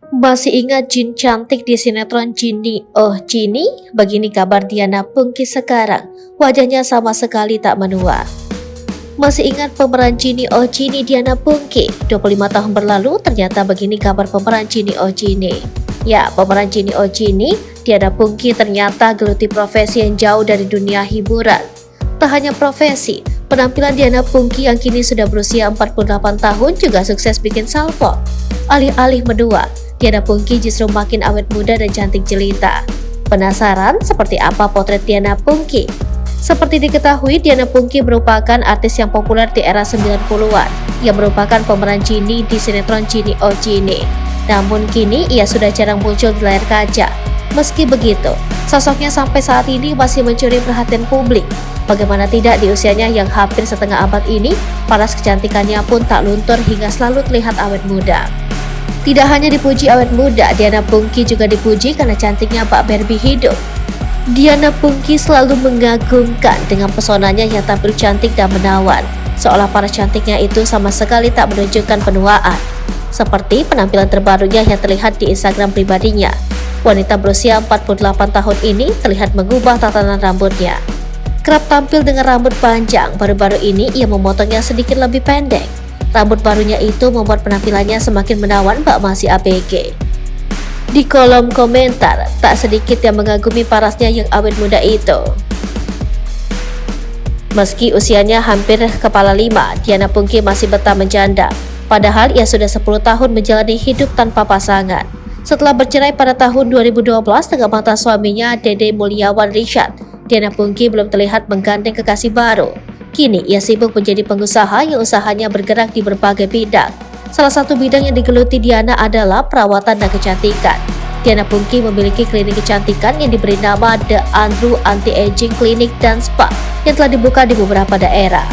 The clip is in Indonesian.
Masih ingat Jin cantik di sinetron Jini Oh Jini? Begini kabar Diana Pungki sekarang, wajahnya sama sekali tak menua. Masih ingat pemeran Jini Oh Jini Diana Pungki? 25 tahun berlalu ternyata begini kabar pemeran Jini Oh Jini. Ya, pemeran Jini Oh Jini, Diana Pungki ternyata geluti profesi yang jauh dari dunia hiburan. Tak hanya profesi, penampilan Diana Pungki yang kini sudah berusia 48 tahun juga sukses bikin salvo. Alih-alih menua, Diana Pungki justru makin awet muda dan cantik jelita. Penasaran seperti apa potret Diana Pungki? Seperti diketahui, Diana Pungki merupakan artis yang populer di era 90-an, yang merupakan pemeran Jini di sinetron Jini Oh Jini. Namun kini ia sudah jarang muncul di layar kaca. Meski begitu, sosoknya sampai saat ini masih mencuri perhatian publik. Bagaimana tidak di usianya yang hampir setengah abad ini, paras kecantikannya pun tak luntur hingga selalu terlihat awet muda. Tidak hanya dipuji awet muda, Diana Pungki juga dipuji karena cantiknya Mbak Barbie hidup. Diana Pungki selalu mengagumkan dengan pesonanya yang tampil cantik dan menawan, seolah paras cantiknya itu sama sekali tak menunjukkan penuaan. Seperti penampilan terbarunya yang terlihat di Instagram pribadinya. Wanita berusia 48 tahun ini terlihat mengubah tatanan rambutnya. Kerap tampil dengan rambut panjang, baru-baru ini ia memotongnya sedikit lebih pendek. Rambut barunya itu membuat penampilannya semakin menawan bak masih ABG. Di kolom komentar, tak sedikit yang mengagumi parasnya yang awet muda itu. Meski usianya hampir kepala 5, Diana Pungki masih betah menjanda. Padahal ia sudah 10 tahun menjalani hidup tanpa pasangan. Setelah bercerai pada tahun 2012 dengan mantan suaminya Dede Mulyawan Richard, Diana Pungki belum terlihat menggandeng kekasih baru. Kini ia sibuk menjadi pengusaha yang usahanya bergerak di berbagai bidang. Salah satu bidang yang digeluti Diana adalah perawatan dan kecantikan. Diana Pungki memiliki klinik kecantikan yang diberi nama The Andrew Anti-Aging Clinic dan Spa yang telah dibuka di beberapa daerah.